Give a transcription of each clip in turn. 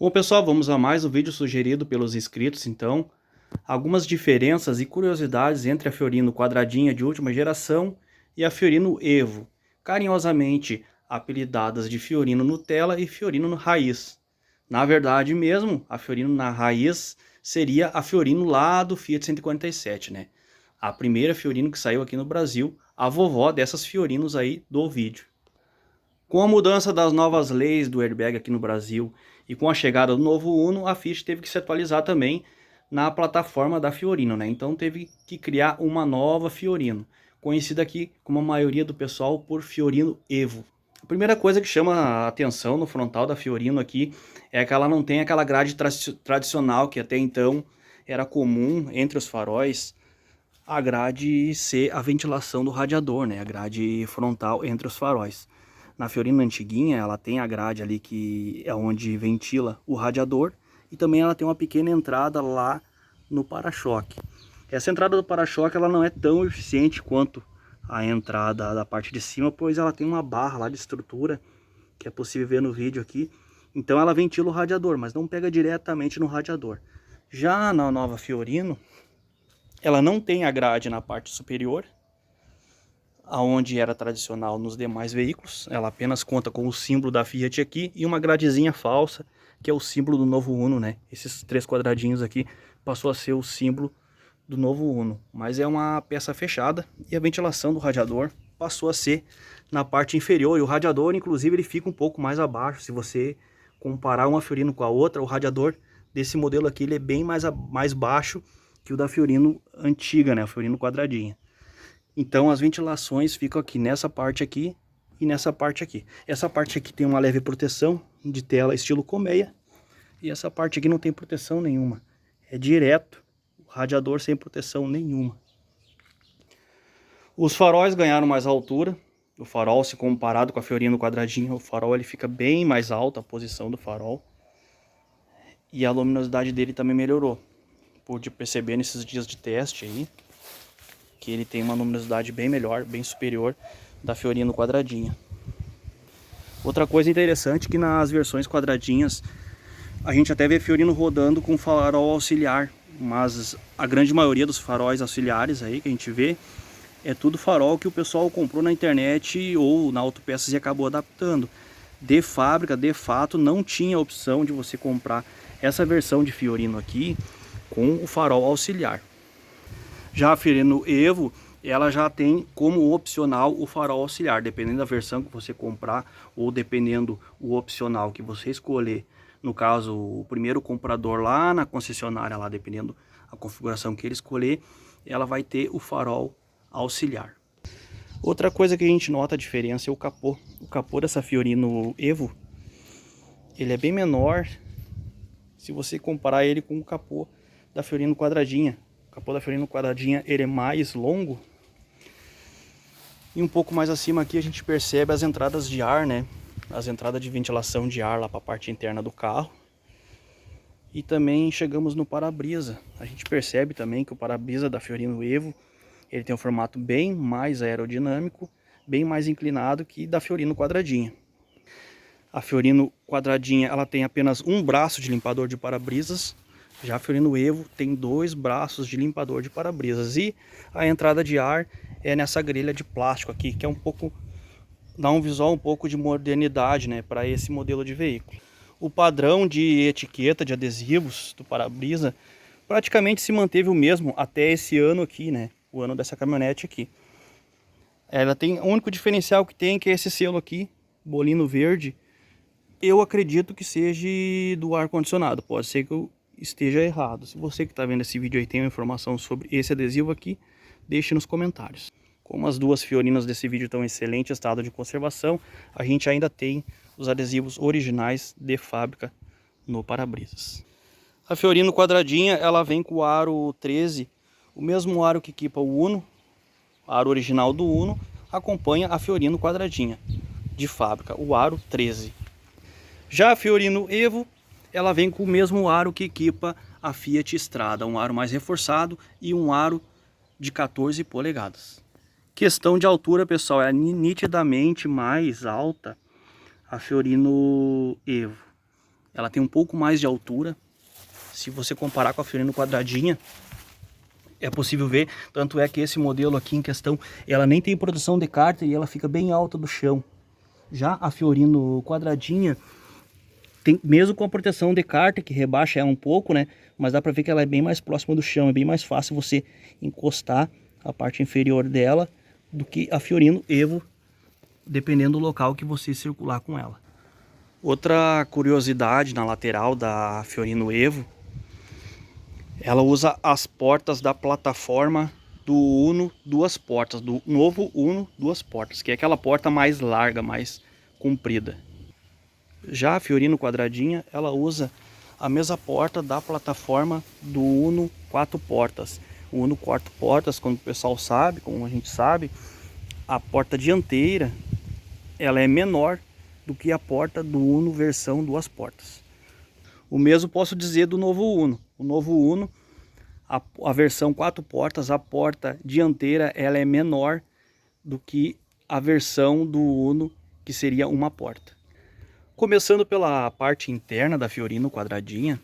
Bom, pessoal, vamos a mais um vídeo sugerido pelos inscritos, então. Algumas diferenças e curiosidades entre a Fiorino quadradinha de última geração e a Fiorino Evo, carinhosamente apelidadas de Fiorino Nutella e Fiorino Raiz. Na verdade mesmo, a Fiorino na raiz seria a Fiorino lá do Fiat 147, né? A primeira Fiorino que saiu aqui no Brasil, a vovó dessas Fiorinos aí do vídeo. Com a mudança das novas leis do airbag aqui no Brasil e com a chegada do novo Uno, a Fiat teve que se atualizar também na plataforma da Fiorino, né? Então teve que criar uma nova Fiorino, conhecida aqui como a maioria do pessoal por Fiorino Evo. A primeira coisa que chama a atenção no frontal da Fiorino aqui é que ela não tem aquela grade tradicional que até então era comum entre os faróis, a grade ser a ventilação do radiador, né? A grade frontal entre os faróis. Na Fiorino antiguinha, ela tem a grade ali que é onde ventila o radiador e também ela tem uma pequena entrada lá no para-choque. Essa entrada do para-choque ela não é tão eficiente quanto a entrada da parte de cima, pois ela tem uma barra lá de estrutura, que é possível ver no vídeo aqui. Então ela ventila o radiador, mas não pega diretamente no radiador. Já na nova Fiorino, ela não tem a grade na parte superior, aonde era tradicional nos demais veículos. Ela apenas conta com o símbolo da Fiat aqui e uma gradezinha falsa, que é o símbolo do novo Uno, né? Esses três quadradinhos aqui passou a ser o símbolo do novo Uno, mas é uma peça fechada e a ventilação do radiador passou a ser na parte inferior, e o radiador inclusive ele fica um pouco mais abaixo. Se você comparar uma Fiorino com a outra, o radiador desse modelo aqui ele é bem mais baixo que o da Fiorino antiga, né? A Fiorino quadradinha. Então as ventilações ficam aqui nessa parte aqui e nessa parte aqui. Essa parte aqui tem uma leve proteção de tela estilo colmeia, e essa parte aqui não tem proteção nenhuma. É direto o radiador sem proteção nenhuma. Os faróis ganharam mais altura. O farol, se comparado com a Fiorino quadradinha, o farol ele fica bem mais alto, a posição do farol. E a luminosidade dele também melhorou. Pude perceber nesses dias de teste aí que ele tem uma luminosidade bem melhor, bem superior da Fiorino quadradinha. Outra coisa interessante é que nas versões quadradinhas a gente até vê Fiorino rodando com farol auxiliar, mas a grande maioria dos faróis auxiliares aí que a gente vê é tudo farol que o pessoal comprou na internet ou na Autopeças e acabou adaptando. De fábrica, de fato, não tinha a opção de você comprar essa versão de Fiorino aqui com o farol auxiliar. Já a Fiorino Evo, ela já tem como opcional o farol auxiliar, dependendo da versão que você comprar ou dependendo o opcional que você escolher. No caso, o primeiro comprador lá na concessionária, lá dependendo da configuração que ele escolher, ela vai ter o farol auxiliar. Outra coisa que a gente nota a diferença é o capô. O capô dessa Fiorino Evo, ele é bem menor se você comparar ele com o capô da Fiorino quadradinha. O capô da Fiorino quadradinha ele é mais longo. E um pouco mais acima aqui a gente percebe as entradas de ar, né? As entradas de ventilação de ar lá para a parte interna do carro. E também chegamos no para-brisa. A gente percebe também que o para-brisa da Fiorino Evo ele tem um formato bem mais aerodinâmico, bem mais inclinado que da Fiorino quadradinha. A Fiorino quadradinha ela tem apenas um braço de limpador de para-brisas. Já a Fiorino Evo tem dois braços de limpador de para-brisas. E a entrada de ar é nessa grelha de plástico aqui, que é um pouco, dá um visual um pouco de modernidade, né, para esse modelo de veículo. O padrão de etiqueta de adesivos do para-brisa praticamente se manteve o mesmo até esse ano aqui, né, o ano dessa caminhonete aqui. Ela tem, o único diferencial que tem que é esse selo aqui, bolino verde. Eu acredito que seja do ar-condicionado, pode ser que eu esteja errado. Se você que está vendo esse vídeo aí tem uma informação sobre esse adesivo aqui, deixe nos comentários. Como as duas Fiorinas desse vídeo estão em excelente estado de conservação, a gente ainda tem os adesivos originais de fábrica no para-brisas. A Fiorino quadradinha, ela vem com o aro 13, o mesmo aro que equipa o Uno, o aro original do Uno, acompanha a Fiorino quadradinha de fábrica, o aro 13. Já a Fiorino Evo, ela vem com o mesmo aro que equipa a Fiat Strada, um aro mais reforçado e um aro de 14 polegadas. Questão de altura, pessoal, é nitidamente mais alta a Fiorino Evo. ela tem um pouco mais de altura. Se você comparar com a Fiorino quadradinha, é possível ver, tanto é que esse modelo aqui em questão, ela nem tem proteção de cárter e ela fica bem alta do chão. Já a Fiorino quadradinha, tem, mesmo com a proteção de cárter, que rebaixa ela um pouco, né? Mas dá pra ver que ela é bem mais próxima do chão, é bem mais fácil você encostar a parte inferior dela do que a Fiorino Evo, dependendo do local que você circular com ela. Outra curiosidade na lateral da Fiorino Evo, ela usa as portas da plataforma do Uno duas portas, do novo Uno duas portas, que é aquela porta mais larga, mais comprida. Já a Fiorino quadradinha, ela usa a mesma porta da plataforma do Uno quatro portas. O Uno quatro portas, como o pessoal sabe, como a gente sabe, a porta dianteira ela é menor do que a porta do Uno versão duas portas. O mesmo posso dizer do novo Uno. O novo Uno, a versão 4 portas, a porta dianteira ela é menor do que a versão do Uno, que seria uma porta. Começando pela parte interna da Fiorino quadradinha,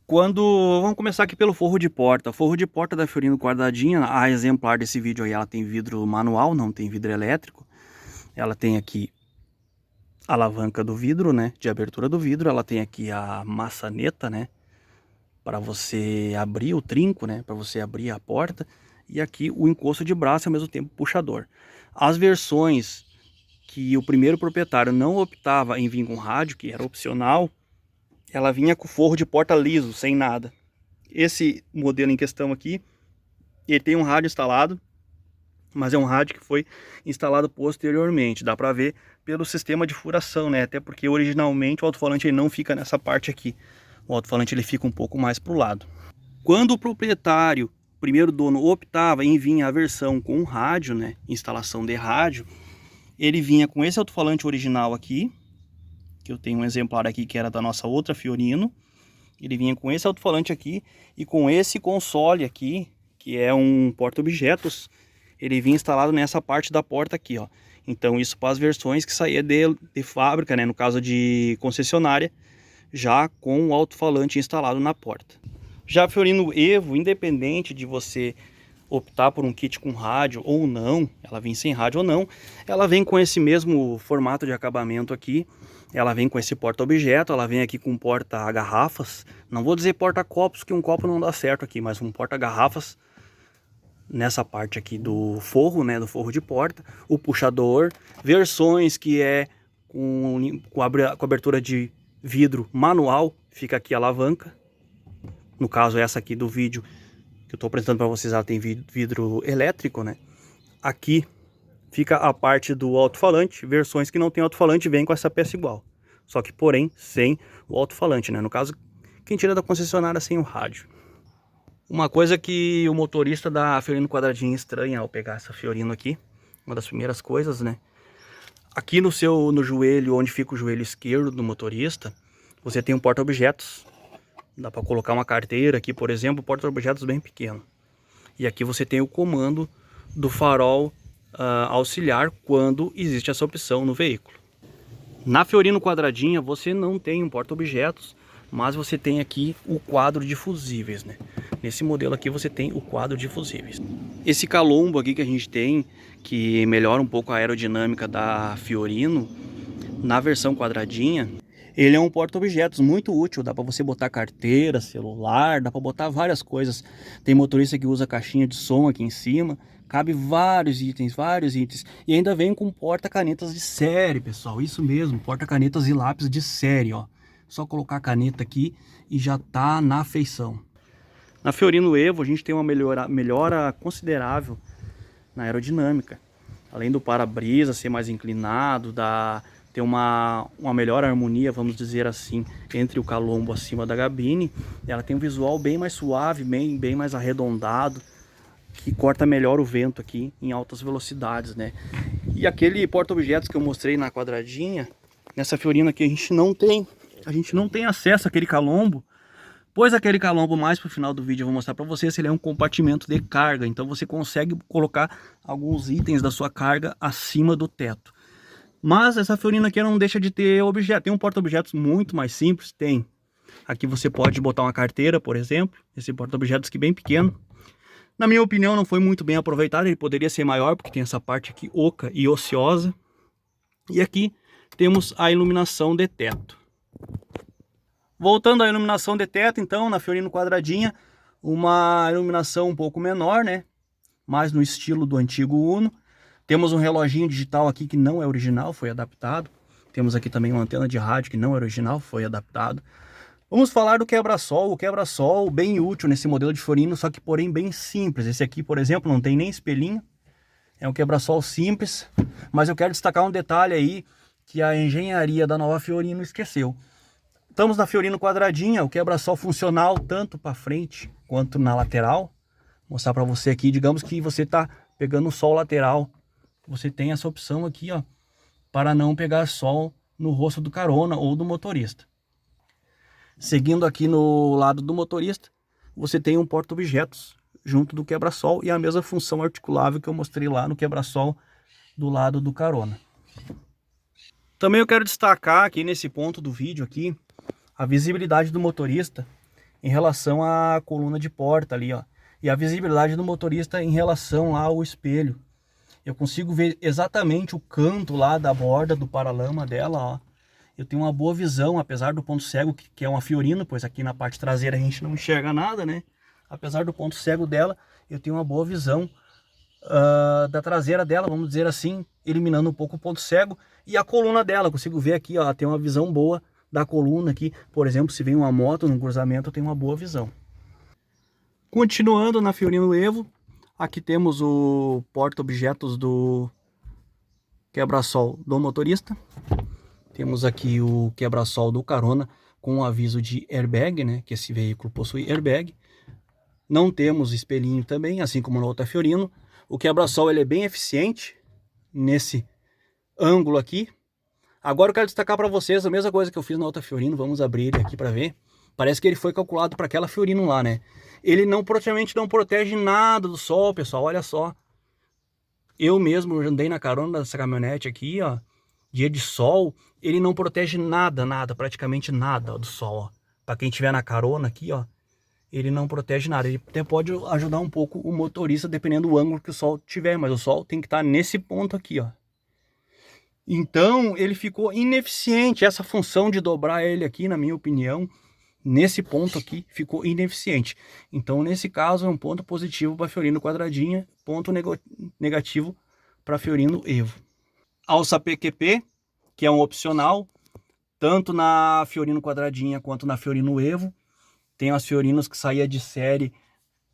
vamos começar aqui pelo forro de porta. O forro de porta da Fiorino quadradinha, a exemplar desse vídeo aí, ela tem vidro manual, não tem vidro elétrico. Ela tem aqui a alavanca do vidro, né, de abertura do vidro. Ela tem aqui a maçaneta, né, para você abrir o trinco, né, para você abrir a porta. E aqui o encosto de braço e ao mesmo tempo puxador. As versões que o primeiro proprietário não optava em vir com rádio, que era opcional, ela vinha com forro de porta liso, sem nada. Esse modelo em questão aqui, ele tem um rádio instalado, mas é um rádio que foi instalado posteriormente. Dá para ver pelo sistema de furação, né? Até porque originalmente o alto-falante ele não fica nessa parte aqui. O alto-falante ele fica um pouco mais para o lado. Quando o proprietário, o primeiro dono, optava em vir a versão com rádio, né? Instalação de rádio, ele vinha com esse alto-falante original aqui, que eu tenho um exemplar aqui que era da nossa outra Fiorino. Ele vinha com esse alto-falante aqui e com esse console aqui, que é um porta-objetos. Ele vinha instalado nessa parte da porta aqui, ó. Então isso para as versões que saía de fábrica, né, no caso de concessionária, já com o alto-falante instalado na porta. Já a Fiorino Evo, independente de você optar por um kit com rádio ou não, ela vem sem rádio ou não, ela vem com esse mesmo formato de acabamento aqui. Ela vem com esse porta-objeto, ela vem aqui com porta-garrafas. Não vou dizer porta-copos, que um copo não dá certo aqui, mas um porta-garrafas nessa parte aqui do forro, né, do forro de porta, o puxador, versões que é com abertura de vidro manual, fica aqui a alavanca. No caso essa aqui do vídeo que eu estou apresentando para vocês, ela tem vidro elétrico, né? Aqui fica a parte do alto-falante, versões que não tem alto-falante vem com essa peça igual, só que porém sem o alto-falante, né? No caso, quem tira da concessionária sem o rádio. Uma coisa que o motorista da Fiorino quadradinha estranha ao pegar essa Fiorino aqui, uma das primeiras coisas, né? Aqui no joelho, onde fica o joelho esquerdo do motorista, você tem um porta-objetos. Dá para colocar uma carteira aqui, por exemplo, porta-objetos bem pequeno. E aqui você tem o comando do farol auxiliar quando existe essa opção no veículo. Na Fiorino quadradinha você não tem um porta-objetos, mas você tem aqui o quadro de fusíveis, né? Nesse modelo aqui você tem o quadro de fusíveis. Esse calombo aqui que a gente tem, que melhora um pouco a aerodinâmica da Fiorino, na versão quadradinha, ele é um porta-objetos muito útil. Dá para você botar carteira, celular, dá para botar várias coisas. Tem motorista que usa caixinha de som aqui em cima. Cabe vários itens, E ainda vem com porta-canetas de série, pessoal. Isso mesmo, porta-canetas e lápis de série, ó. Só colocar a caneta aqui e já tá na feição. Na Fiorino Evo a gente tem uma melhora considerável na aerodinâmica. Além do para-brisa ser mais inclinado, ter uma melhor harmonia, vamos dizer assim, entre o calombo acima da gabine. Ela tem um visual bem mais suave, bem mais arredondado, que corta melhor o vento aqui em altas velocidades, né? E aquele porta-objetos que eu mostrei na quadradinha, nessa Fiorino aqui a gente não tem acesso àquele calombo, pois aquele calombo mais pro final do vídeo eu vou mostrar para vocês, ele é um compartimento de carga, então você consegue colocar alguns itens da sua carga acima do teto. Mas essa fiorina aqui não deixa de ter objeto. Tem um porta-objetos muito mais simples, tem. Aqui você pode botar uma carteira, por exemplo. Esse porta-objetos aqui bem pequeno. Na minha opinião, não foi muito bem aproveitado. Ele poderia ser maior, porque tem essa parte aqui oca e ociosa. E aqui temos a iluminação de teto. Voltando à iluminação de teto, então, na Fiorino quadradinha, uma iluminação um pouco menor, né? Mais no estilo do antigo Uno. Temos um reloginho digital aqui que não é original, foi adaptado. Temos aqui também uma antena de rádio que não é original, foi adaptado. Vamos falar do quebra-sol. O quebra-sol bem útil nesse modelo de Fiorino, só que porém bem simples. Esse aqui, por exemplo, não tem nem espelhinho. É um quebra-sol simples, mas eu quero destacar um detalhe aí que a engenharia da nova Fiorino esqueceu. Estamos na Fiorino quadradinha, o quebra-sol funcional tanto para frente quanto na lateral. Vou mostrar para você aqui, digamos que você está pegando o sol lateral. Você tem essa opção aqui, ó, para não pegar sol no rosto do carona ou do motorista. Seguindo aqui no lado do motorista, você tem um porta-objetos junto do quebra-sol e a mesma função articulável que eu mostrei lá no quebra-sol do lado do carona. Também eu quero destacar aqui nesse ponto do vídeo aqui a visibilidade do motorista em relação à coluna de porta ali, ó, e a visibilidade do motorista em relação lá ao espelho. Eu consigo ver exatamente o canto lá da borda do paralama dela, ó. Eu tenho uma boa visão, apesar do ponto cego, que é uma Fiorino, pois aqui na parte traseira a gente não enxerga nada, né? Apesar do ponto cego dela, eu tenho uma boa visão da traseira dela, vamos dizer assim, eliminando um pouco o ponto cego. E a coluna dela, eu consigo ver aqui, ó, tem uma visão boa da coluna aqui. Por exemplo, se vem uma moto no cruzamento, eu tenho uma boa visão. Continuando na Fiorino Evo, aqui temos o porta-objetos do quebra-sol do motorista. Temos aqui o quebra-sol do carona com um aviso de airbag, né? Que esse veículo possui airbag. Não temos espelhinho também, assim como na outra Fiorino. O quebra-sol ele é bem eficiente nesse ângulo aqui. Agora eu quero destacar para vocês a mesma coisa que eu fiz na outra Fiorino. Vamos abrir ele aqui para ver. Parece que ele foi calculado para aquela Fiorino lá, né? Ele praticamente não protege nada do sol, pessoal. Olha só. Eu mesmo andei na carona dessa caminhonete aqui, ó. Dia de sol, ele não protege nada, praticamente nada do sol, ó. Para quem tiver na carona aqui, ó, ele não protege nada. Ele até pode ajudar um pouco o motorista, dependendo do ângulo que o sol tiver, mas o sol tem que estar nesse ponto aqui, ó. Então, ele ficou ineficiente. Essa função de dobrar ele aqui, na minha opinião, nesse ponto aqui, ficou ineficiente. Então, nesse caso, é um ponto positivo para Fiorino quadradinha, ponto negativo para Fiorino Evo. Alça PQP, que é um opcional, tanto na Fiorino quadradinha quanto na Fiorino Evo. Tem as Fiorinos que saía de série,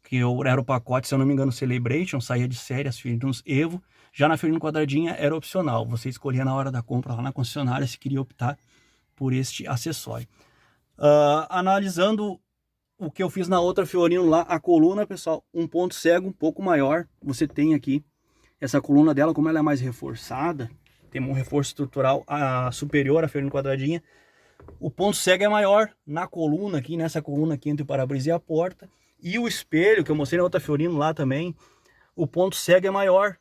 que era o pacote, se eu não me engano, Celebration, saía de série as Fiorinos Evo. Já na Fiorino quadradinha era opcional, você escolhia na hora da compra lá na concessionária se queria optar por este acessório. Analisando o que eu fiz na outra Fiorino lá, a coluna, pessoal, um ponto cego um pouco maior. Você tem aqui essa coluna dela, como ela é mais reforçada, tem um reforço estrutural superior à Fiorino quadradinha. O ponto cego é maior na coluna aqui, nessa coluna aqui entre o para-brisa e a porta. E o espelho, que eu mostrei na outra Fiorino lá também, o ponto cego é maior.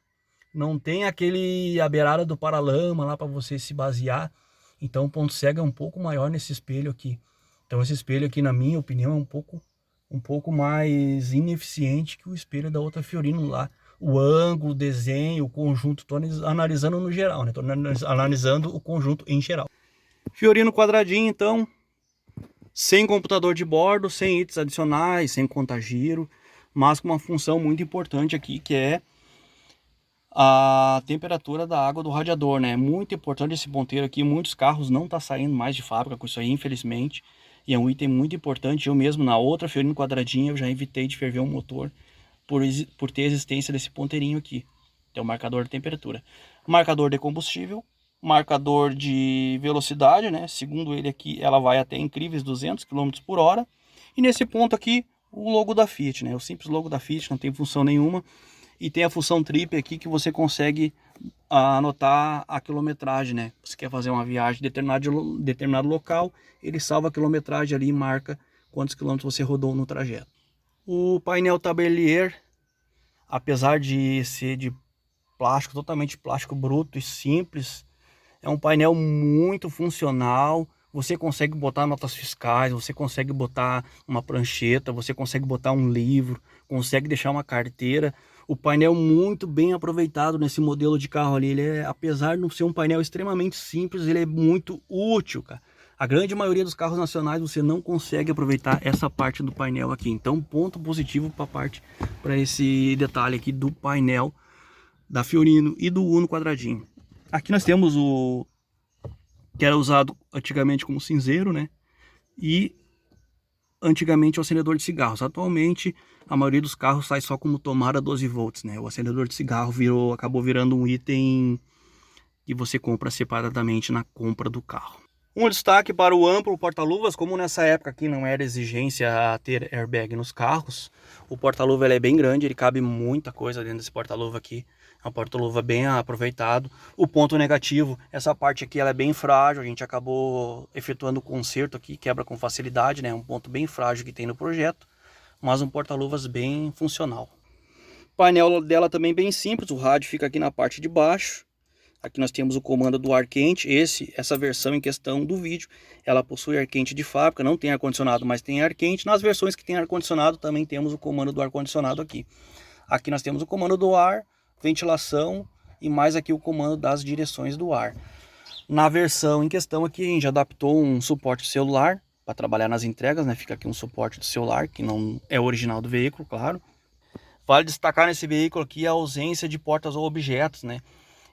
Não tem a beirada do paralama lá para você se basear. Então o ponto cego é um pouco maior nesse espelho aqui. Então esse espelho aqui, na minha opinião, é um pouco mais ineficiente que o espelho da outra Fiorino lá. O ângulo, o desenho, o conjunto, estou analisando no geral, né? Estou analisando o conjunto em geral. Fiorino quadradinho, então, sem computador de bordo, sem itens adicionais, sem contagiro, mas com uma função muito importante aqui, que é a temperatura da água do radiador, né? É muito importante esse ponteiro aqui. Muitos carros não tá saindo mais de fábrica com isso aí, infelizmente. E é um item muito importante. Eu mesmo, na outra Fiorino quadradinha, eu já evitei de ferver o motor por ter existência desse ponteirinho aqui. Tem o marcador de temperatura. Marcador de combustível, marcador de velocidade, né? Segundo ele aqui, ela vai até incríveis 200 km por hora. E nesse ponto aqui, o logo da Fiat, né? O simples logo da Fiat, não tem função nenhuma. E tem a função trip aqui que você consegue anotar a quilometragem, né? Você quer fazer uma viagem em determinado local, ele salva a quilometragem ali e marca quantos quilômetros você rodou no trajeto. O painel tabelier, apesar de ser de plástico, totalmente plástico bruto e simples, É um painel muito funcional. Você consegue botar notas fiscais, você consegue botar uma prancheta, você consegue botar um livro, consegue deixar uma carteira. O painel muito bem aproveitado nesse modelo de carro ali. Ele é, apesar de não ser um painel extremamente simples, ele é muito útil, cara. A grande maioria dos carros nacionais você não consegue aproveitar essa parte do painel aqui. Então, ponto positivo para esse detalhe aqui do painel da Fiorino e do Uno quadradinho. Aqui nós temos o que era usado antigamente como cinzeiro, né? E antigamente o acendedor de cigarros. Atualmente a maioria dos carros sai só como tomada 12 volts, né? O acendedor de cigarro acabou virando um item que você compra separadamente na compra do carro. Um destaque para o amplo porta-luvas, como nessa época aqui não era exigência ter airbag nos carros, o porta-luva é bem grande, ele cabe muita coisa dentro desse porta-luva aqui. É um porta-luva bem aproveitado. O ponto negativo, essa parte aqui ela é bem frágil, a gente acabou efetuando o conserto aqui, quebra com facilidade, né? Um ponto bem frágil que tem no projeto, mas um porta-luvas bem funcional. O painel dela também bem simples, o rádio fica aqui na parte de baixo. Aqui nós temos o comando do ar quente. Essa versão em questão do vídeo, ela possui ar quente de fábrica, não tem ar condicionado, mas tem ar quente. Nas versões que tem ar condicionado também temos o comando do ar condicionado aqui. Aqui nós temos o comando do ar, ventilação e mais aqui o comando das direções do ar. Na versão em questão aqui a gente adaptou um suporte celular para trabalhar nas entregas, né? Fica aqui um suporte do celular, que não é original do veículo, claro. Vale destacar nesse veículo aqui a ausência de portas ou objetos, né?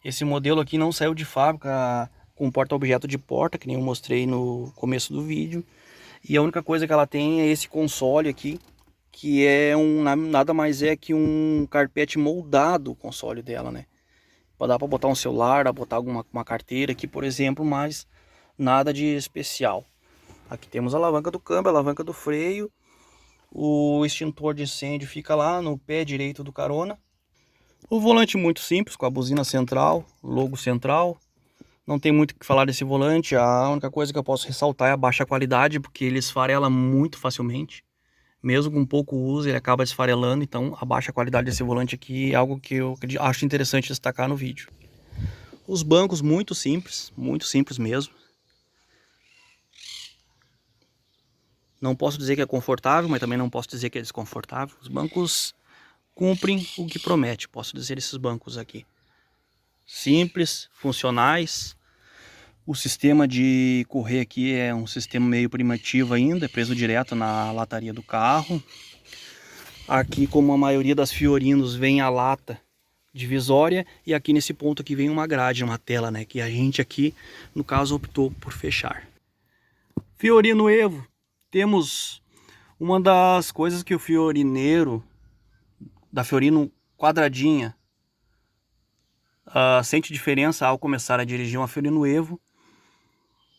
Esse modelo aqui não saiu de fábrica com porta-objeto de porta, que nem eu mostrei no começo do vídeo. E a única coisa que ela tem é esse console aqui, que é nada mais é que um carpete moldado, o console dela, né? Dá para botar um celular, dá para botar uma carteira aqui, por exemplo, mas nada de especial. Aqui temos a alavanca do câmbio, a alavanca do freio. O extintor de incêndio fica lá no pé direito do carona. O volante muito simples, com a buzina central, logo central. Não tem muito o que falar desse volante. A única coisa que eu posso ressaltar é a baixa qualidade, porque ele esfarela muito facilmente. Mesmo com pouco uso, ele acaba esfarelando. Então a baixa qualidade desse volante aqui é algo que eu acho interessante destacar no vídeo. Os bancos muito simples mesmo. Não posso dizer que é confortável, mas também não posso dizer que é desconfortável. Os bancos cumprem o que promete, posso dizer, esses bancos aqui. Simples, funcionais. O sistema de correr aqui é um sistema meio primitivo ainda, é preso direto na lataria do carro. Aqui, como a maioria das Fiorinos, vem a lata divisória, e aqui nesse ponto aqui vem uma grade, uma tela, né, que a gente aqui, no caso, optou por fechar. Fiorino Evo, temos uma das coisas que o fiorineiro da Fiorino quadradinha sente diferença ao começar a dirigir uma Fiorino Evo.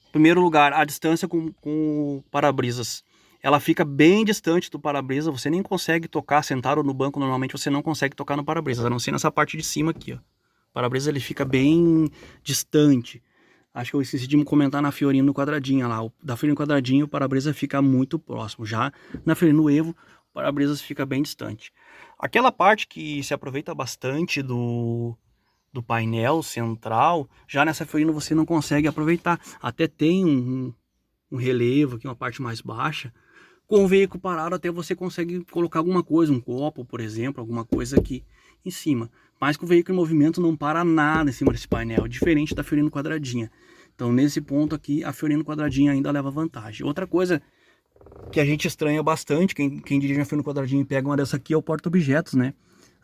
Em primeiro lugar, a distância com o para-brisas. Ela fica bem distante do para-brisa, você nem consegue tocar, sentado no banco, normalmente você não consegue tocar no para-brisa, a não ser nessa parte de cima aqui, ó. O para-brisa ele fica bem distante. Acho que eu esqueci de comentar na Fiorino quadradinha lá. Da Fiorino quadradinha o para-brisa fica muito próximo. Já na Fiorino Evo, o para-brisas fica bem distante. Aquela parte que se aproveita bastante do painel central, já nessa Fiorino você não consegue aproveitar. Até tem um relevo aqui, uma parte mais baixa. Com o veículo parado até você consegue colocar alguma coisa, um copo, por exemplo, alguma coisa aqui em cima. Mas com o veículo em movimento não para nada em cima desse painel, diferente da Fiorino quadradinha. Então nesse ponto aqui a Fiorino quadradinha ainda leva vantagem. Outra coisa que a gente estranha bastante, quem dirige a Fiorino quadradinha e pega uma dessa aqui, é o porta-objetos, né?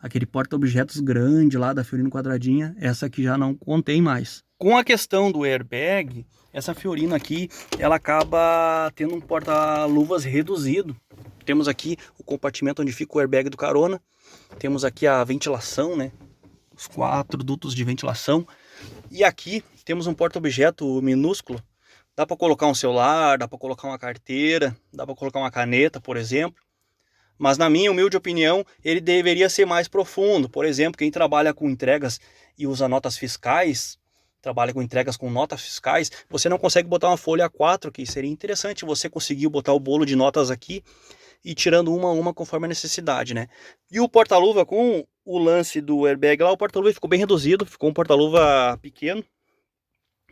Aquele porta-objetos grande lá da Fiorino quadradinha, essa aqui já não contém mais. Com a questão do airbag, essa Fiorino aqui, ela acaba tendo um porta-luvas reduzido. Temos aqui o compartimento onde fica o airbag do carona. Temos aqui a ventilação, né? Os 4 dutos de ventilação. E aqui temos um porta-objeto minúsculo. Dá para colocar um celular, dá para colocar uma carteira, dá para colocar uma caneta, por exemplo. Mas na minha humilde opinião, ele deveria ser mais profundo. Por exemplo, quem trabalha com entregas e usa notas fiscais, trabalha com entregas com notas fiscais, você não consegue botar uma folha A4 aqui. Seria interessante você conseguir botar o bolo de notas aqui e tirando uma a uma conforme a necessidade, né? E o porta-luva, com o lance do airbag lá, o porta-luva ficou bem reduzido, ficou um porta-luva pequeno.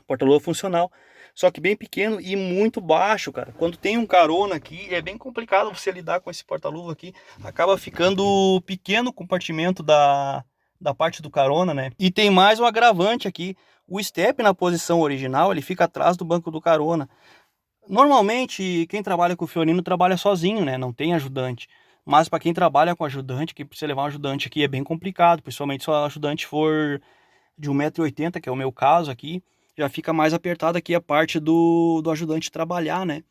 porta-luva funcional, só que bem pequeno e muito baixo, cara. Quando tem um carona aqui, é bem complicado você lidar com esse porta-luva aqui. Acaba ficando pequeno o compartimento da parte do carona, né? E tem mais um agravante aqui. O step na posição original, ele fica atrás do banco do carona. Normalmente, quem trabalha com o Fiorino trabalha sozinho, né? Não tem ajudante. Mas para quem trabalha com ajudante, que precisa levar um ajudante aqui é bem complicado, principalmente se o ajudante for de 1,80 m, que é o meu caso aqui, já fica mais apertado aqui a parte do ajudante trabalhar, né?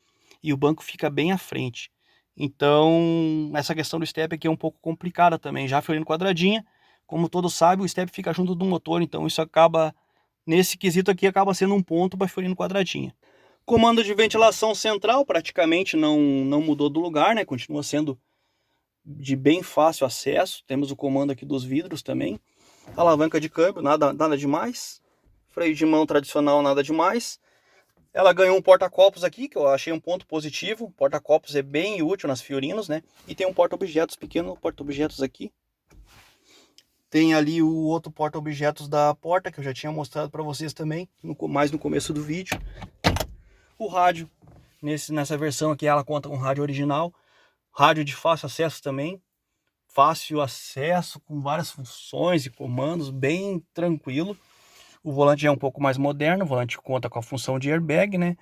E o banco fica bem à frente. Então, essa questão do step aqui é um pouco complicada também. Já Fiorino quadradinha, como todos sabem, o step fica junto do motor, então isso acaba, nesse quesito aqui, acaba sendo um ponto para Fiorino quadradinha. Comando de ventilação central praticamente não mudou do lugar, né? Continua sendo de bem fácil acesso. Temos o comando aqui dos vidros também. Alavanca de câmbio, nada demais. Freio de mão tradicional, nada demais. Ela ganhou um porta-copos aqui, que eu achei um ponto positivo. Porta-copos é bem útil nas Fiorinos, né? E tem um porta-objetos, pequeno porta-objetos aqui. Tem ali o outro porta-objetos da porta, que eu já tinha mostrado para vocês também, mais no começo do vídeo. O rádio, nessa versão aqui, ela conta com rádio original. Rádio de fácil acesso também. Fácil acesso, com várias funções e comandos, bem tranquilo. O volante é um pouco mais moderno, o volante conta com a função de airbag, né?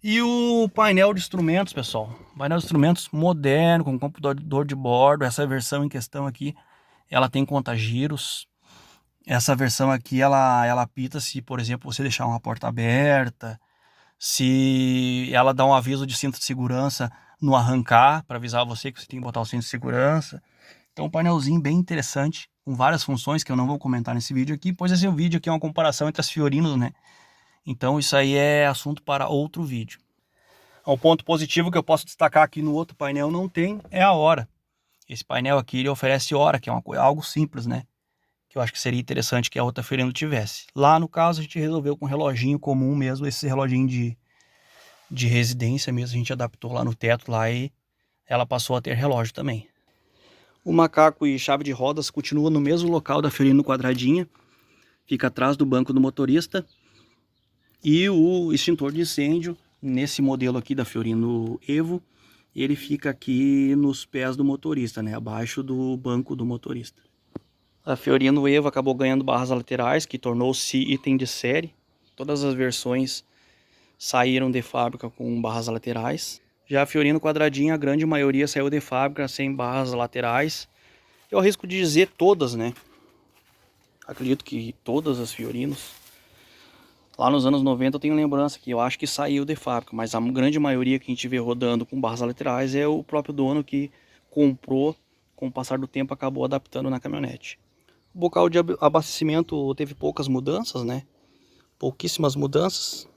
E o painel de instrumentos, pessoal. Painel de instrumentos moderno, com computador de bordo. Essa versão em questão aqui, ela tem conta-giros. Essa versão aqui, ela apita se, por exemplo, você deixar uma porta aberta. Se ela dá um aviso de cinto de segurança no arrancar, para avisar você que você tem que botar o cinto de segurança. Então um painelzinho bem interessante, com várias funções que eu não vou comentar nesse vídeo aqui, pois esse vídeo aqui é uma comparação entre as Fiorinos, né? Então isso aí é assunto para outro vídeo. Um ponto positivo que eu posso destacar aqui no outro painel não tem é a hora. Esse painel aqui ele oferece hora, que é algo simples, né? Que eu acho que seria interessante que a outra Fiorino tivesse. Lá no caso a gente resolveu com um reloginho comum mesmo, esse reloginho de residência mesmo, a gente adaptou lá no teto lá e ela passou a ter relógio também. O macaco e chave de rodas continua no mesmo local da Fiorino quadradinha, fica atrás do banco do motorista. E o extintor de incêndio, nesse modelo aqui da Fiorino Evo, ele fica aqui nos pés do motorista, né, abaixo do banco do motorista. A Fiorino Evo acabou ganhando barras laterais, que tornou-se item de série. Todas as versões saíram de fábrica com barras laterais. Já a Fiorino quadradinha, a grande maioria saiu de fábrica sem barras laterais. Eu arrisco de dizer todas, né? Acredito que todas as Fiorinos. Lá nos anos 90 eu tenho lembrança que eu acho que saiu de fábrica, mas a grande maioria que a gente vê rodando com barras laterais é o próprio dono que comprou, com o passar do tempo acabou adaptando na caminhonete. O bocal de abastecimento teve poucas mudanças, né? Pouquíssimas mudanças.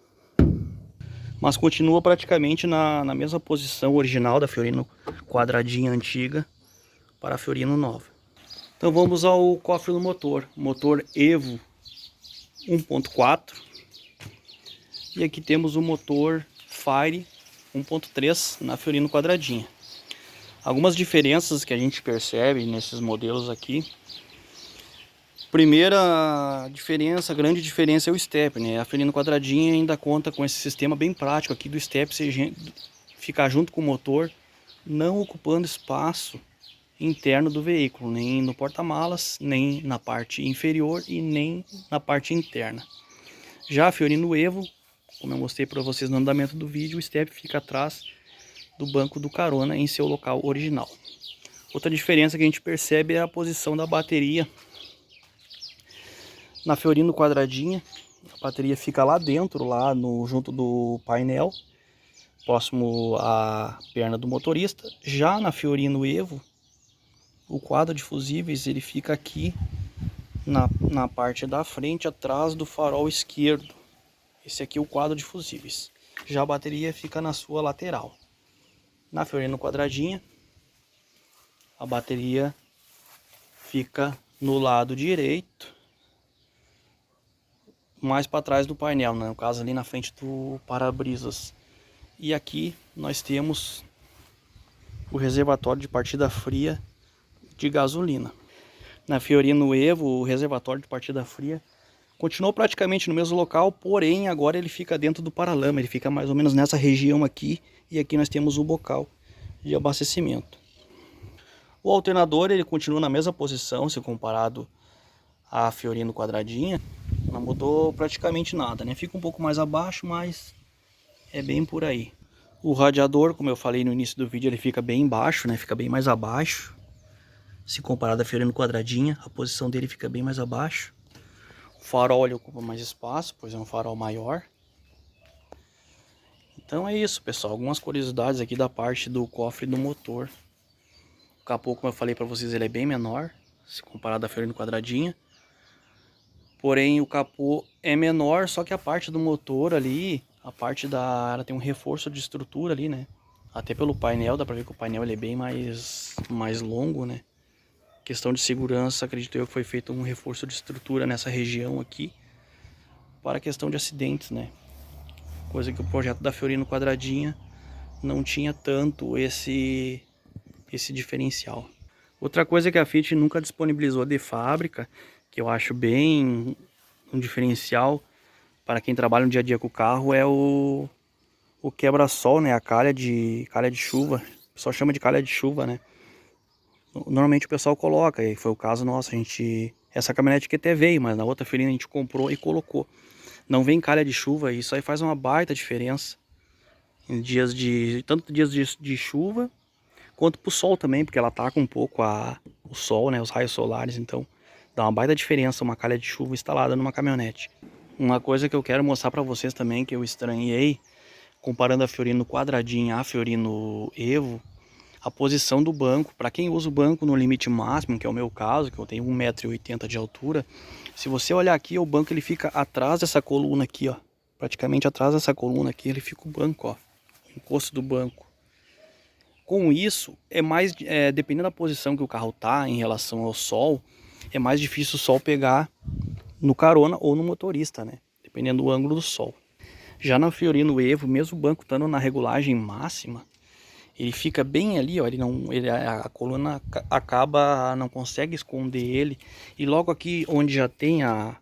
Mas continua praticamente na mesma posição original da Fiorino quadradinha antiga para a Fiorino nova. Então vamos ao cofre do motor. Motor Evo 1.4. E aqui temos o motor Fire 1.3 na Fiorino quadradinha. Algumas diferenças que a gente percebe nesses modelos aqui. Primeira diferença, grande diferença é o step, né? A Fiorino quadradinha ainda conta com esse sistema bem prático aqui do step ficar junto com o motor, não ocupando espaço interno do veículo, nem no porta-malas, nem na parte inferior e nem na parte interna. Já a Fiorino Evo, como eu mostrei para vocês no andamento do vídeo, o step fica atrás do banco do carona em seu local original. Outra diferença que a gente percebe é a posição da bateria. Na Fiorino quadradinha, a bateria fica lá dentro, junto do painel, próximo à perna do motorista. Já na Fiorino Evo, o quadro de fusíveis ele fica aqui na parte da frente, atrás do farol esquerdo. Esse aqui é o quadro de fusíveis. Já a bateria fica na sua lateral. Na Fiorino quadradinha, a bateria fica no lado direito, mais para trás do painel, né? No caso ali na frente do para-brisas. E aqui nós temos o reservatório de partida fria de gasolina. Na Fiorino Evo, o reservatório de partida fria Continuou praticamente no mesmo local, porém agora ele fica dentro do paralama, ele fica mais ou menos nessa região aqui, e aqui nós temos o bocal de abastecimento. O alternador ele continua na mesma posição, se comparado à Fiorino quadradinha, não mudou praticamente nada, né? Fica um pouco mais abaixo, mas é bem por aí. O radiador, como eu falei no início do vídeo, ele fica bem baixo, né? Fica bem mais abaixo. Se comparado à Fiorino quadradinha, a posição dele fica bem mais abaixo. O farol ele ocupa mais espaço, pois é um farol maior. Então é isso, pessoal. Algumas curiosidades aqui da parte do cofre do motor. O capô, como eu falei para vocês, ele é bem menor, se comparado à Fiorino quadradinha. Porém, o capô é menor, só que a parte do motor ali, a parte ela tem um reforço de estrutura ali, né? Até pelo painel, dá pra ver que o painel ele é bem mais longo, né? Questão de segurança, acredito eu que foi feito um reforço de estrutura nessa região aqui, para a questão de acidentes, né? Coisa que o projeto da Fiorino quadradinha não tinha tanto esse diferencial. Outra coisa que a Fiat nunca disponibilizou de fábrica, que eu acho bem um diferencial para quem trabalha no dia a dia com o carro, é o quebra-sol, né? A calha de chuva. O pessoal chama de calha de chuva, né? Normalmente o pessoal coloca, e foi o caso nosso. Essa caminhonete que até veio, mas na outra Fiorino a gente comprou e colocou. Não vem calha de chuva, e isso aí faz uma baita diferença. Em dias tanto dias de chuva, quanto pro sol também, porque ela ataca um pouco o sol, né? Os raios solares, então dá uma baita diferença uma calha de chuva instalada numa caminhonete. Uma coisa que eu quero mostrar para vocês também, que eu estranhei, comparando a Fiorino quadradinha à Fiorino Evo, a posição do banco. Para quem usa o banco no limite máximo, que é o meu caso, que eu tenho 1,80 m de altura, se você olhar aqui, o banco ele fica atrás dessa coluna aqui, ó. Praticamente atrás dessa coluna aqui, ele fica o banco, ó. O encosto do banco. Com isso, dependendo da posição que o carro tá em relação ao sol, é mais difícil o sol pegar no carona ou no motorista, né? Dependendo do ângulo do sol. Já na Fiorino Evo, mesmo o banco estando na regulagem máxima, ele fica bem ali, ó, a coluna não consegue esconder ele. E logo aqui onde já tem a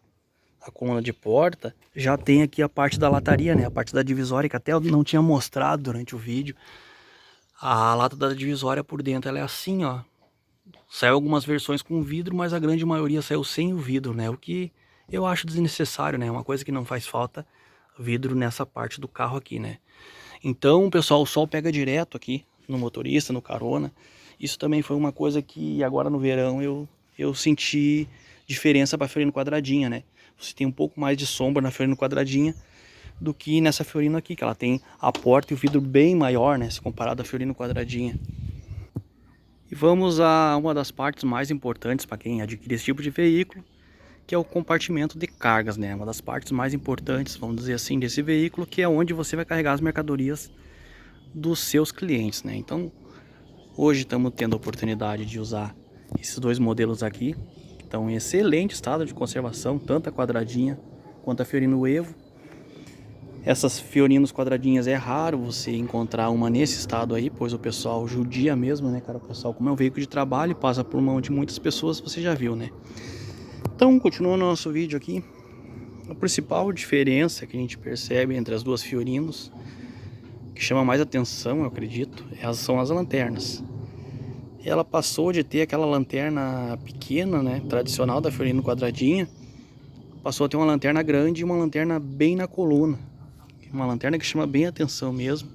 coluna de porta, já tem aqui a parte da lataria, né? A parte da divisória, que até eu não tinha mostrado durante o vídeo. A lata da divisória por dentro, ela é assim, ó. Saiu algumas versões com vidro, mas a grande maioria saiu sem o vidro, né? O que eu acho desnecessário, né? Uma coisa que não faz falta, vidro nessa parte do carro aqui, né? Então, pessoal, o sol pega direto aqui no motorista, no carona. Isso também foi uma coisa que agora no verão eu senti diferença para a Fiorino quadradinha, né? Você tem um pouco mais de sombra na Fiorino quadradinha do que nessa Fiorino aqui, que ela tem a porta e o vidro bem maior, né? Se comparado à Fiorino quadradinha. E vamos a uma das partes mais importantes para quem adquire esse tipo de veículo, que é o compartimento de cargas, né? Uma das partes mais importantes, vamos dizer assim, desse veículo, que é onde você vai carregar as mercadorias dos seus clientes, né? Então, hoje estamos tendo a oportunidade de usar esses dois modelos aqui, que estão em excelente estado de conservação, tanto a quadradinha quanto a Fiorino Evo. Essas Fiorinos quadradinhas é raro você encontrar uma nesse estado aí, pois o pessoal judia mesmo, né, cara? O pessoal, como é um veículo de trabalho, passa por mão de muitas pessoas, você já viu, né? Então, continuando o nosso vídeo aqui, a principal diferença que a gente percebe entre as duas Fiorinos, que chama mais atenção, eu acredito, são as lanternas. Ela passou de ter aquela lanterna pequena, né, tradicional da Fiorino quadradinha, passou a ter uma lanterna grande e uma lanterna bem na coluna. Uma lanterna que chama bem a atenção mesmo.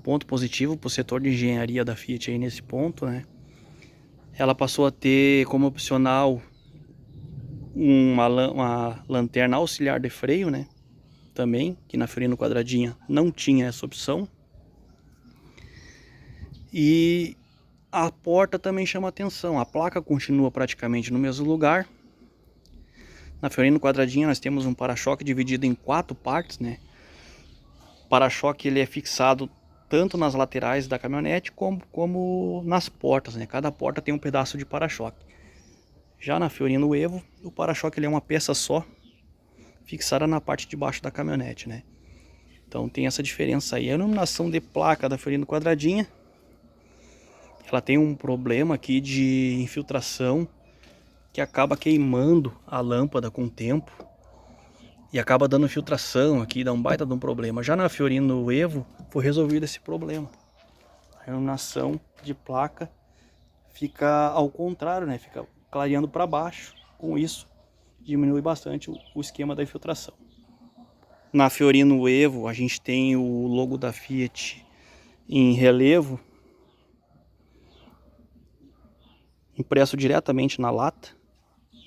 Ponto positivo para o setor de engenharia da Fiat aí nesse ponto, né? Ela passou a ter como opcional uma lanterna auxiliar de freio, né? Também, que na Fiorino quadradinha não tinha essa opção. E a porta também chama atenção. A placa continua praticamente no mesmo lugar. Na Fiorino quadradinha nós temos um para-choque dividido em 4 partes, né? O para-choque ele é fixado tanto nas laterais da caminhonete como nas portas, né? Cada porta tem um pedaço de para-choque. Já na Fiorino Evo, o para-choque ele é uma peça só, fixada na parte de baixo da caminhonete, né? Então tem essa diferença aí. A iluminação de placa da Fiorino quadradinha, ela tem um problema aqui de infiltração que acaba queimando a lâmpada com o tempo. e acaba dando filtração aqui, dá um baita de um problema. Já na Fiorino Evo foi resolvido esse problema. A iluminação de placa fica ao contrário, né? Fica clareando para baixo. Com isso, diminui bastante o esquema da infiltração. Na Fiorino Evo, a gente tem o logo da Fiat em relevo, impresso diretamente na lata,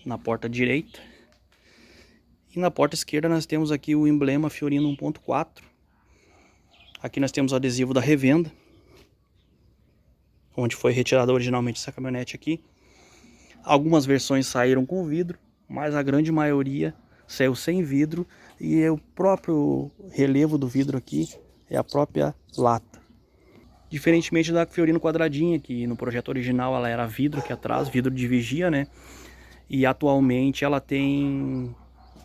na porta direita. E na porta esquerda nós temos aqui o emblema Fiorino 1.4. Aqui nós temos o adesivo da revenda, onde foi retirada originalmente essa caminhonete aqui. Algumas versões saíram com vidro, mas a grande maioria saiu sem vidro, e o próprio relevo do vidro aqui é a própria lata. Diferentemente da Fiorino quadradinha, que no projeto original ela era vidro aqui atrás, vidro de vigia, né? E atualmente ela tem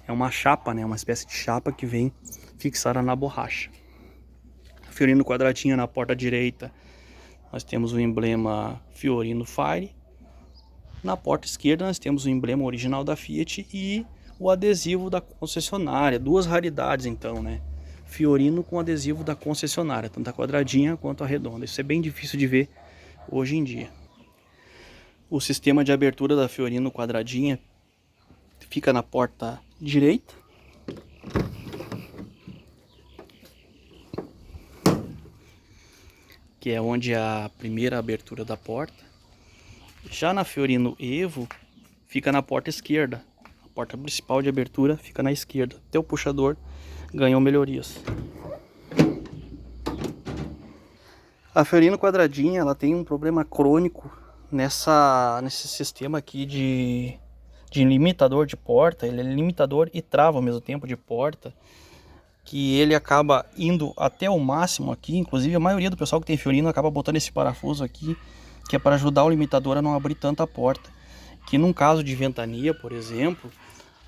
uma chapa, né? Uma espécie de chapa que vem fixada na borracha. Fiorino quadradinha na porta direita, nós temos o emblema Fiorino Fire. Na porta esquerda nós temos o emblema original da Fiat e o adesivo da concessionária. Duas raridades então, né? Fiorino com adesivo da concessionária, tanto a quadradinha quanto a redonda. Isso é bem difícil de ver hoje em dia. O sistema de abertura da Fiorino quadradinha fica na porta direita. Que é onde é a primeira abertura da porta. Já na Fiorino Evo, fica na porta esquerda. A porta principal de abertura fica na esquerda. Até o puxador ganhou melhorias. A Fiorino quadradinha, ela tem um problema crônico nesse sistema aqui de limitador de porta. Ele é limitador e trava ao mesmo tempo de porta, que ele acaba indo até o máximo aqui. Inclusive a maioria do pessoal que tem Fiorino acaba botando esse parafuso aqui, que é para ajudar o limitador a não abrir tanta porta. Que num caso de ventania, por exemplo,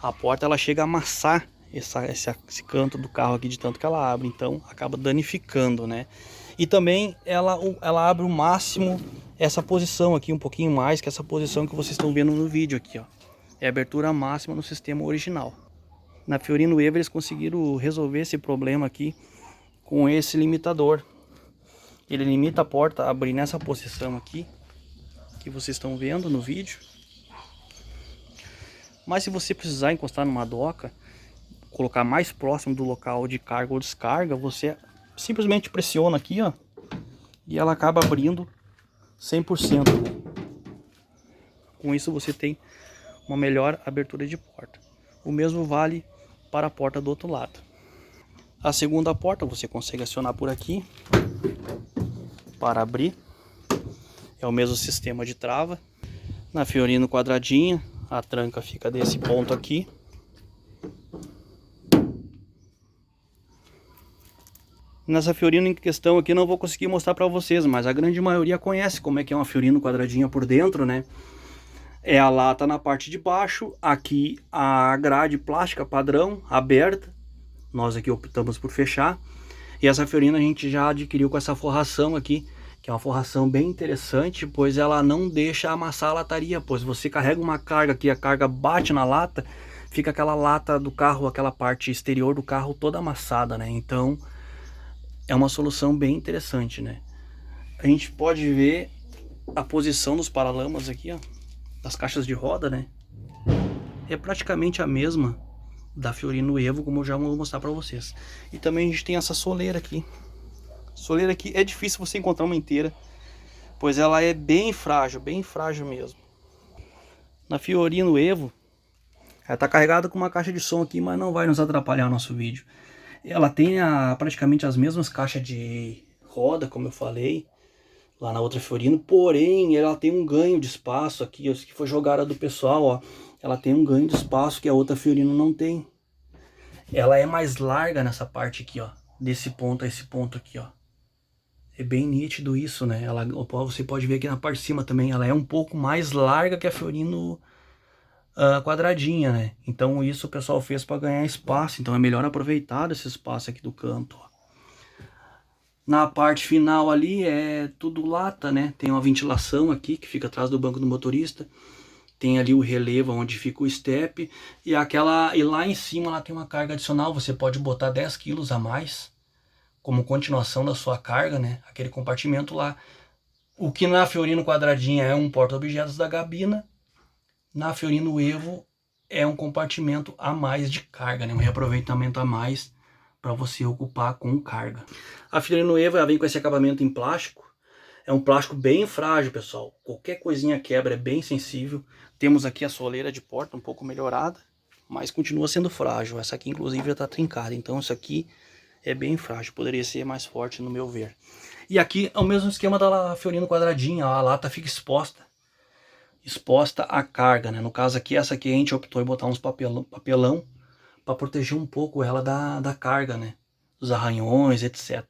a porta ela chega a amassar esse canto do carro aqui de tanto que ela abre, então acaba danificando, né? E também ela abre o máximo essa posição aqui, um pouquinho mais que essa posição que vocês estão vendo no vídeo aqui, ó. É a abertura máxima no sistema original. Na Fiorino Evo eles conseguiram resolver esse problema aqui com esse limitador. Ele limita a porta a abrir nessa posição aqui, que vocês estão vendo no vídeo. Mas se você precisar encostar numa doca, colocar mais próximo do local de carga ou descarga, você simplesmente pressiona aqui, ó, e ela acaba abrindo 100%. Com isso você tem uma melhor abertura de porta. O mesmo vale para a porta do outro lado. A segunda porta você consegue acionar por aqui para abrir. É o mesmo sistema de trava. Na Fiorino quadradinha, a tranca fica desse ponto aqui. Nessa Fiorino em questão aqui não vou conseguir mostrar para vocês, mas a grande maioria conhece como é que é uma Fiorino quadradinha por dentro, né? É a lata na parte de baixo, aqui a grade plástica padrão, aberta. Nós aqui optamos por fechar. E essa Fiorino a gente já adquiriu com essa forração aqui, que é uma forração bem interessante, pois ela não deixa amassar a lataria. Pois você carrega uma carga aqui, a carga bate na lata, fica aquela lata do carro, aquela parte exterior do carro toda amassada, né? Então é uma solução bem interessante, né? A gente pode ver a posição dos paralamas aqui, ó, das caixas de roda, né? É praticamente a mesma da Fiorino Evo, como eu já vou mostrar para vocês. E também a gente tem essa soleira aqui. Soleira aqui é difícil você encontrar uma inteira, pois ela é bem frágil mesmo. Na Fiorino Evo, ela está carregada com uma caixa de som aqui, mas não vai nos atrapalhar o nosso vídeo. Ela tem praticamente as mesmas caixas de roda, como eu falei, lá na outra Fiorino, porém ela tem um ganho de espaço aqui, que foi jogada do pessoal, ó. Ela tem um ganho de espaço que a outra Fiorino não tem. Ela é mais larga nessa parte aqui, ó, desse ponto a esse ponto aqui, ó. É bem nítido isso, né? Você pode ver aqui na parte de cima também, ela é um pouco mais larga que a Fiorino quadradinha, né? Então isso o pessoal fez para ganhar espaço, então é melhor aproveitar esse espaço aqui do canto, ó. Na parte final ali é tudo lata, né? Tem uma ventilação aqui que fica atrás do banco do motorista. Tem ali o relevo onde fica o step e lá em cima ela tem uma carga adicional, você pode botar 10 quilos a mais como continuação da sua carga, né? Aquele compartimento lá. O que na Fiorino quadradinha é um porta-objetos da gabina, na Fiorino Evo é um compartimento a mais de carga, né? Um reaproveitamento a mais para você ocupar com carga. A Fiorino Evo ela vem com esse acabamento em plástico. É um plástico bem frágil, pessoal. Qualquer coisinha quebra, é bem sensível. Temos aqui a soleira de porta um pouco melhorada, mas continua sendo frágil. Essa aqui, inclusive, já está trincada. Então, isso aqui é bem frágil. Poderia ser mais forte, no meu ver. E aqui é o mesmo esquema da Fiorino quadradinha. A lata fica exposta à carga, né? No caso aqui, essa aqui a gente optou em botar uns papelão para proteger um pouco ela da carga, né? Dos arranhões, etc.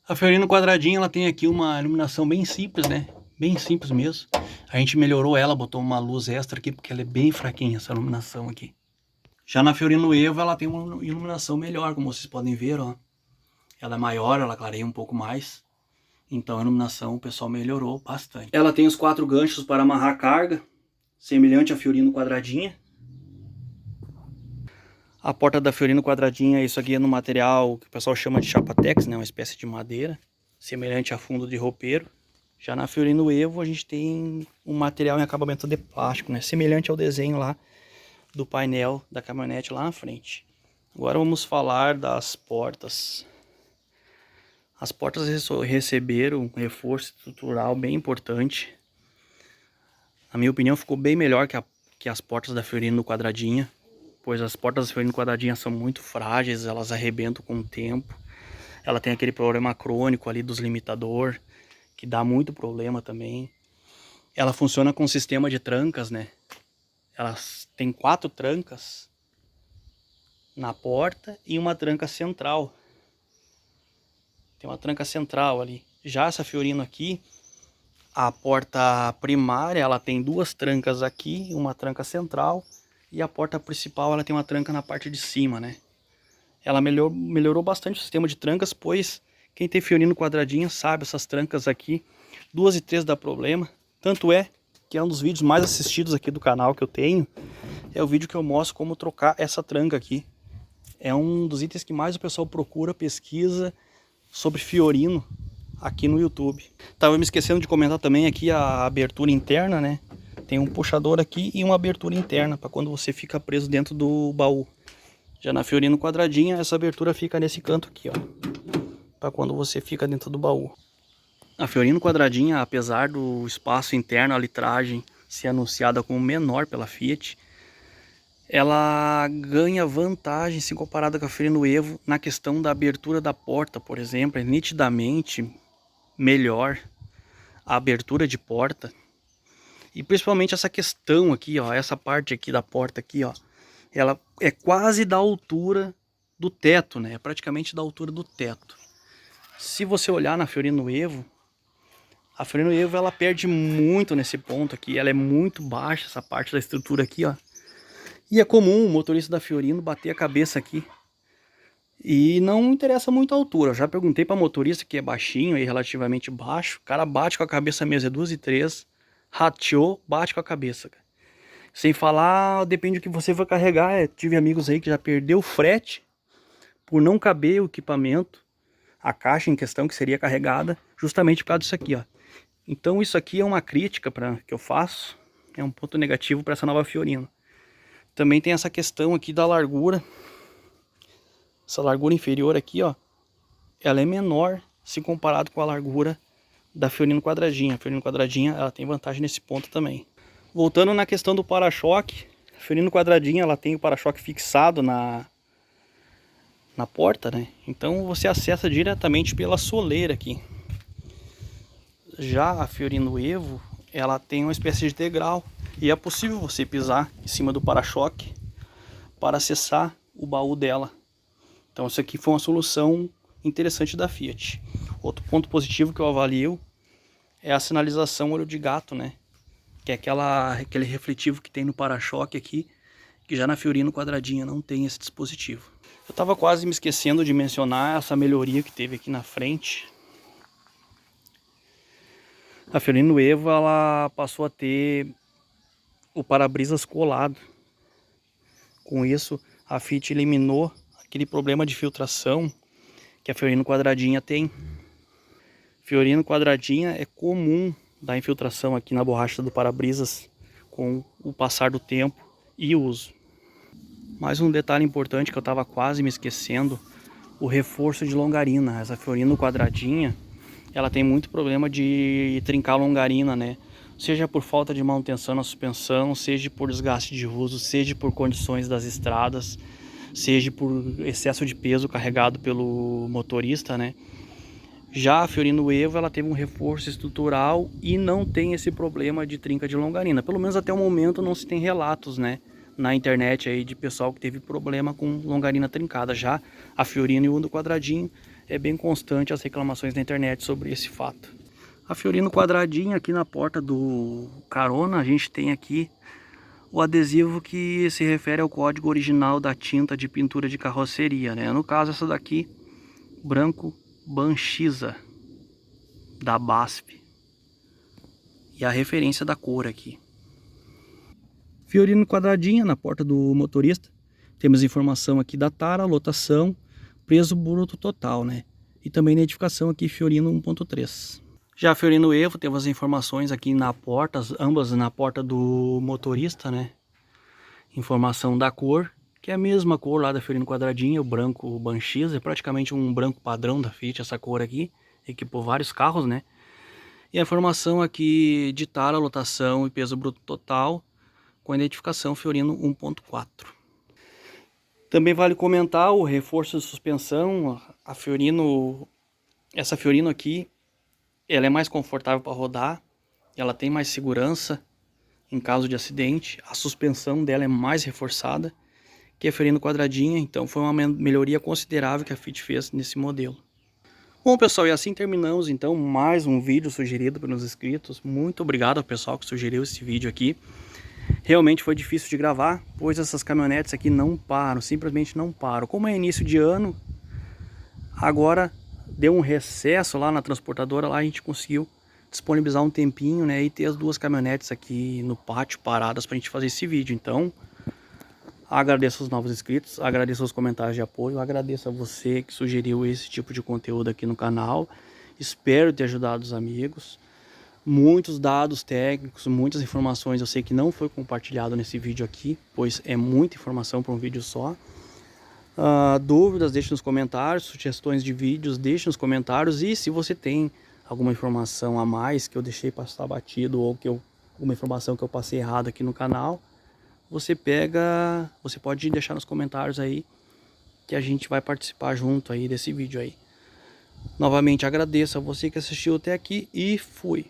A Fiorino quadradinha, ela tem aqui uma iluminação bem simples, né? Bem simples mesmo. A gente melhorou ela, botou uma luz extra aqui, porque ela é bem fraquinha, essa iluminação aqui. Já na Fiorino Evo, ela tem uma iluminação melhor, como vocês podem ver, ó. Ela é maior, ela clareia um pouco mais. Então a iluminação o pessoal melhorou bastante. Ela tem os 4 ganchos para amarrar a carga, semelhante à Fiorino quadradinha. A porta da Fiorino quadradinha, isso aqui é no material que o pessoal chama de chapatex, né? Uma espécie de madeira, semelhante a fundo de roupeiro. Já na Fiorino Evo a gente tem um material em acabamento de plástico, né? Semelhante ao desenho lá do painel da caminhonete lá na frente. Agora vamos falar das portas. As portas receberam um reforço estrutural bem importante. Na minha opinião ficou bem melhor que as portas da Fiorino quadradinha, pois as portas da Fiorino quadradinha são muito frágeis, elas arrebentam com o tempo. Ela tem aquele problema crônico ali dos limitador, que dá muito problema também. Ela funciona com sistema de trancas, né? Elas tem 4 trancas na porta e uma tranca central. Tem uma tranca central ali. Já essa Fiorino aqui, a porta primária, ela tem 2 trancas aqui, uma tranca central. E a porta principal, ela tem uma tranca na parte de cima, né? Ela melhorou bastante o sistema de trancas, pois quem tem Fiorino quadradinha sabe, essas trancas aqui, 2 e 3 dá problema. Tanto é que é um dos vídeos mais assistidos aqui do canal que eu tenho. É o vídeo que eu mostro como trocar essa tranca aqui. É um dos itens que mais o pessoal procura, pesquisa sobre Fiorino aqui no YouTube. Tava me esquecendo de comentar também aqui a abertura interna, né? Tem um puxador aqui e uma abertura interna para quando você fica preso dentro do baú. Já na Fiorino quadradinha, essa abertura fica nesse canto aqui, ó, para quando você fica dentro do baú. A Fiorino quadradinha, apesar do espaço interno, a litragem ser anunciada como menor pela Fiat, ela ganha vantagem se comparada com a Fiorino Evo na questão da abertura da porta, por exemplo. É nitidamente melhor a abertura de porta. E principalmente essa questão aqui, ó, essa parte aqui da porta aqui, ó, ela é quase da altura do teto, né? É praticamente da altura do teto. Se você olhar na Fiorino Evo, a Fiorino Evo ela perde muito nesse ponto aqui, ela é muito baixa essa parte da estrutura aqui, ó. E é comum o motorista da Fiorino bater a cabeça aqui. E não interessa muito a altura. Eu já perguntei para motorista que é baixinho e relativamente baixo, o cara bate com a cabeça mesmo, é 2 e 3, rateou, bate com a cabeça, cara. Sem falar, depende do que você for carregar. Tive amigos aí que já perdeu frete por não caber o equipamento, a caixa em questão que seria carregada, justamente por causa disso aqui, ó. Então isso aqui é uma crítica que eu faço, é um ponto negativo para essa nova Fiorino. Também tem essa questão aqui da largura. Essa largura inferior aqui, ó, ela é menor se comparado com a largura da Fiorino quadradinha. A Fiorino quadradinha, ela tem vantagem nesse ponto também. Voltando na questão do para-choque, a Fiorino quadradinha, ela tem o para-choque fixado na porta, né? Então você acessa diretamente pela soleira aqui. Já a Fiorino Evo, ela tem uma espécie de degrau e é possível você pisar em cima do para-choque para acessar o baú dela. Então isso aqui foi uma solução interessante da Fiat. Outro ponto positivo que eu avalio é a sinalização olho de gato, né? Que é aquele refletivo que tem no para-choque aqui, que já na Fiorino quadradinha não tem esse dispositivo. Eu estava quase me esquecendo de mencionar essa melhoria que teve aqui na frente. A Fiorino Evo, ela passou a ter o para-brisas colado. Com isso, a Fit eliminou aquele problema de filtração que a Fiorino quadradinha tem. Fiorino quadradinha é comum dar infiltração aqui na borracha do para-brisas com o passar do tempo e uso. Mais um detalhe importante que eu estava quase me esquecendo, o reforço de longarina. Essa Fiorino quadradinha, ela tem muito problema de trincar a longarina, né? Seja por falta de manutenção na suspensão, seja por desgaste de uso, seja por condições das estradas, seja por excesso de peso carregado pelo motorista, né? Já a Fiorino Evo, ela teve um reforço estrutural e não tem esse problema de trinca de longarina. Pelo menos até o momento não se tem relatos, né, na internet aí de pessoal que teve problema com longarina trincada. Já a Fiorino e o Uno quadradinho é bem constante as reclamações na internet sobre esse fato. A Fiorino quadradinho aqui na porta do carona, a gente tem aqui o adesivo que se refere ao código original da tinta de pintura de carroceria, né? No caso essa daqui, branco Banchisa da BASF, e a referência da cor aqui. Fiorino quadradinha na porta do motorista. Temos informação aqui da tara, lotação, preço bruto total, né? E também identificação aqui Fiorino 1.3. Já a Fiorino Evo temos as informações aqui na porta, ambas na porta do motorista, né? Informação da cor, que é a mesma cor lá da Fiorino quadradinha, o branco Banchisa, é praticamente um branco padrão da Fit, essa cor aqui, equipou vários carros, né? E a informação aqui de tara, lotação e peso bruto total, com a identificação Fiorino 1.4. Também vale comentar o reforço de suspensão, a Fiorino, essa Fiorino aqui, ela é mais confortável para rodar, ela tem mais segurança em caso de acidente, a suspensão dela é mais reforçada que a Fiorino quadradinha, então foi uma melhoria considerável que a Fit fez nesse modelo. Bom pessoal, e assim terminamos então mais um vídeo sugerido pelos inscritos. Muito obrigado ao pessoal que sugeriu esse vídeo aqui. Realmente foi difícil de gravar, pois essas caminhonetes aqui não param, simplesmente não param. Como é início de ano, agora deu um recesso lá na transportadora, lá a gente conseguiu disponibilizar um tempinho, né, e ter as duas caminhonetes aqui no pátio paradas pra gente fazer esse vídeo. Então, agradeço os novos inscritos, agradeço os comentários de apoio, agradeço a você que sugeriu esse tipo de conteúdo aqui no canal. Espero ter ajudado os amigos. Muitos dados técnicos, muitas informações eu sei que não foi compartilhado nesse vídeo aqui, pois é muita informação para um vídeo só. Dúvidas, deixe nos comentários, sugestões de vídeos, deixe nos comentários. E se você tem alguma informação a mais que eu deixei passar batido ou alguma informação que eu passei errado aqui no canal, você pode deixar nos comentários aí que a gente vai participar junto aí desse vídeo aí. Novamente agradeço a você que assistiu até aqui e fui!